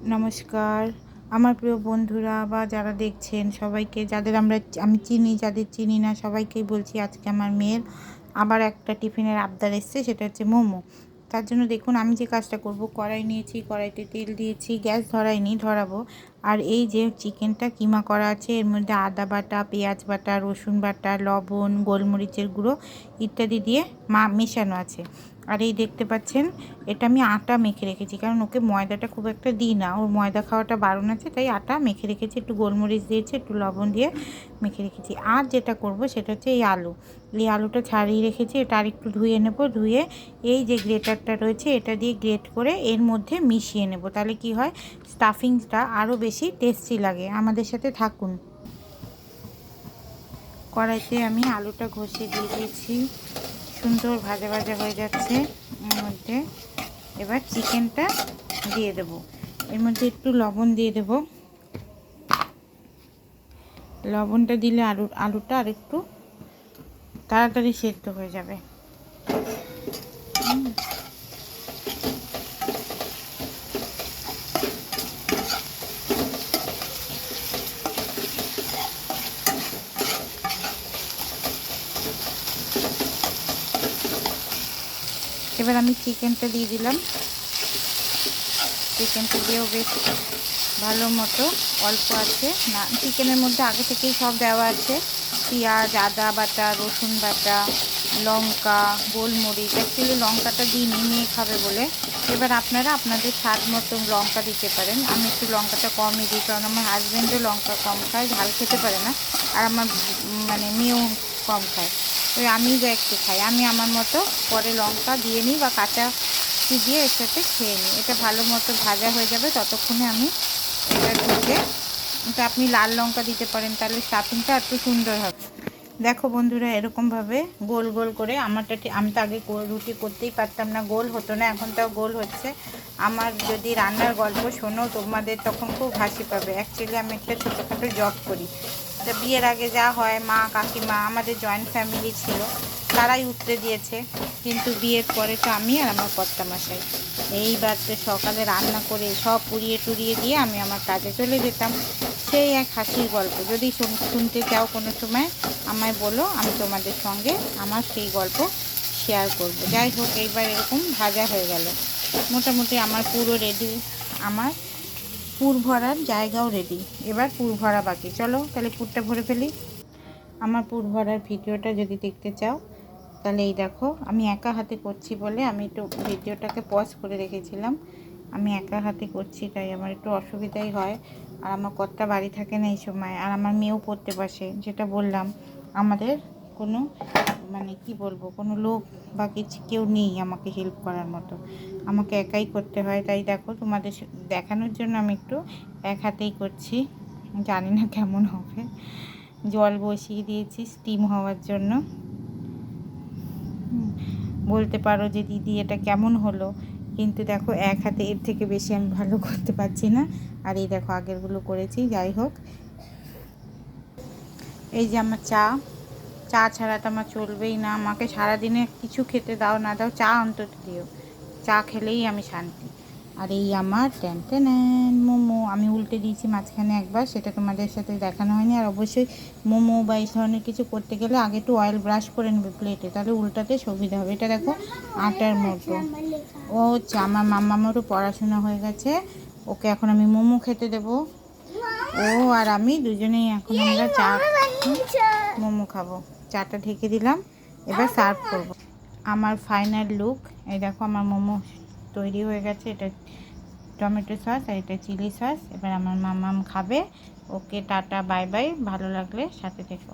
নমস্কার আমার প্রিয় বন্ধুরা বা যারা দেখছেন সবাইকে, আমি চিনি, যাদের চিনি না সবাইকেই বলছি আজকে আমার মেয়ের আবার একটা টিফিনের আবদার এসছে, সেটা হচ্ছে মোমো। তার জন্য দেখুন আমি যে কাজটা করব, কড়াই নিয়েছি, কড়াইতে তেল দিয়েছি, গ্যাস ধরাইনি, ধরাবো। আর এই যে চিকেনটা কিমা করা আছে, এর মধ্যে আদা বাটা, পেঁয়াজ বাটা, রসুন বাটা, লবণ, গোলমরিচের গুঁড়ো ইত্যাদি দিয়ে মেশানো আছে। আর এই দেখতে পাচ্ছেন, এটা আমি আটা মেখে রেখেছি, কারণ ওকে ময়দাটা খুব একটা দিই না, ওর ময়দা খাওয়াটা বারণ আছে, তাই আটা মেখে রেখেছি, একটু গোলমরিচ দিয়েছি, একটু লবণ দিয়ে মেখে রেখেছি। আর যেটা করব সেটা হচ্ছে এই আলুটা ছাড়িয়ে রেখেছি, এটা আর একটু ধুয়ে নেব, ধুয়ে এই যে গ্রেটারটা রয়েছে এটা দিয়ে গ্রেট করে এর মধ্যে মিশিয়ে নেব, তাহলে কি হয়, স্টাফিংটা আরও বেশি টেস্টি লাগে। আমাদের সাথে থাকুন। কড়াইতে আমি আলুটা ঘষে দিয়ে দিয়েছি, সুন্দর ভাজা ভাজা হয়ে যাচ্ছে। এর মধ্যে এবার চিকেনটা দিয়ে দেব, এর মধ্যে একটু লবণ দিয়ে দেব। লবণটা দিলে আলুটা আর একটু তাড়াতাড়ি সেদ্ধ হয়ে যাবে। এবার আমি চিকেনটা দিয়ে দিলাম, চিকেনটা দিয়েও বেশ ভালো মতো, অল্প আছে না, চিকেনের মধ্যে আগে থেকেই সব দেওয়া আছে, পেঁয়াজ, আদা বাটা, রসুন বাটা, লঙ্কা, গোলমরিচ। অ্যাকচুয়ালি লঙ্কাটা দিইনি, মেয়ে খাবে বলে। এবার আপনারা আপনাদের স্বাদ মতো লঙ্কা দিতে পারেন। আমি একটু লঙ্কাটা কমই দিই, কারণ আমার হাজব্যান্ডও লঙ্কা কম খায়, ঝাল খেতে পারে না, আর আমার মেয়েও কম খায়, ওই আমি যা একটু খাই, আমি আমার মতো পরে লঙ্কা দিয়ে নিই বা কাঁচা দিয়ে এর সাথে খেয়ে নিই। এটা ভালো মতো ভাজা হয়ে যাবে, ততক্ষণে আমি এটা ঢুকে, এটা আপনি লাল লঙ্কা দিতে পারেন, তাহলে স্টাফিংটা একটু সুন্দর হবে। দেখো বন্ধুরা, এরকমভাবে গোল গোল করে আমি তো আগে রুটি করতেই পারতাম না, গোল হতো না, এখন তাও গোল হচ্ছে। আমার যদি রান্নার গল্প শোনো তোমাদের তখন খুব হাসি পাবে। অ্যাকচুয়ালি আমি একটা ছোটোখাটো জব করি, তা বিয়ের আগে যা হয়, মা কাকিমা, আমাদের জয়েন্ট ফ্যামিলি ছিল, তারাই উঠতে দিয়েছে, কিন্তু বিয়ের পরে তো আমি আর আমার কর্তামশাই এইবারতে সকালে রান্না করে সব পুড়িয়ে টুরিয়ে দিয়ে আমি আমার কাজে চলে যেতাম। সেই এক হাসির গল্প, যদি শুনতে চাও কোনো সময় আমায় বলো, আমি তোমাদের সঙ্গে আমার সেই গল্প শেয়ার করব। যাই হোক, এইবার এরকম ভাজা হয়ে গেল, মোটামুটি আমার পুরো রেডি, আমার পুর ভরার জায়গাও রেডি, এবার পুর ভরা বাকি। চলো তাহলে পুরটা ভরে ফেলি। আমার পুর ভরার ভিডিওটা যদি দেখতে চাও, তাহলে এই দেখো, আমি একা হাতে করছি বলে আমি একটু ভিডিওটাকে পজ করে রেখেছিলাম। আমি একা হাতে করছি, তাই আমার একটু অসুবিধাই হয়, আর আমার কর্তা বাড়ি থাকে না এই সময়, আর আমার মেয়েও পড়তে বসে। যেটা বললাম, আমাদের কোনো কি বলবো, কোনো লোক বা কিছু কেউ নেই আমাকে হেল্প করার মতো, আমাকে একাই করতে হয়। তাই দেখো, তোমাদের দেখানোর জন্য আমি একটু এক হাতেই করছি, জানি না কেমন হবে। জল বসিয়ে দিয়েছি স্টিম হওয়ার জন্য। বলতে পারো যে দিদি এটা কেমন হলো, কিন্তু দেখো এক হাতে এর থেকে বেশি আমি ভালো করতে পারছি না। আর এই দেখো আগেরগুলো করেছি। যাই হোক, এই যে আমার চা ছাড়া তো আমার চলবেই না, আমাকে সারাদিনে কিছু খেতে দাও না দাও, চা অন্তত দিও, চা খেলেই আমি শান্তি। আর এই আমার ট্যান মোমো আমি উল্টে দিয়েছি মাঝখানে একবার, সেটা তোমাদের সাথে দেখানো হয়নি। আর অবশ্যই মোমো বা এই ধরনের কিছু করতে গেলে আগে একটু অয়েল ব্রাশ করে নেবে প্লেটে, তাহলে উল্টাতে সুবিধা হবে। এটা দেখো আটার মতো, ও হচ্ছে আমার মাম্মারও পড়াশোনা হয়ে গেছে, ওকে এখন আমি মোমো খেতে দেবো। ও আর আমি দুজনেই এখন আমরা মোমো খাবো। চাটা ঢেকে দিলাম, এবার সার্ভ করব। আমার ফাইনাল লুক, এই দেখো আমার মোমো তৈরি হয়ে গেছে। এটা টমেটো সস আর এটা চিলি সস। এবার আমার মাম্মাম খাবে। ওকে টাটা, বাই বাই, ভালো লাগলে সাথে থেকো।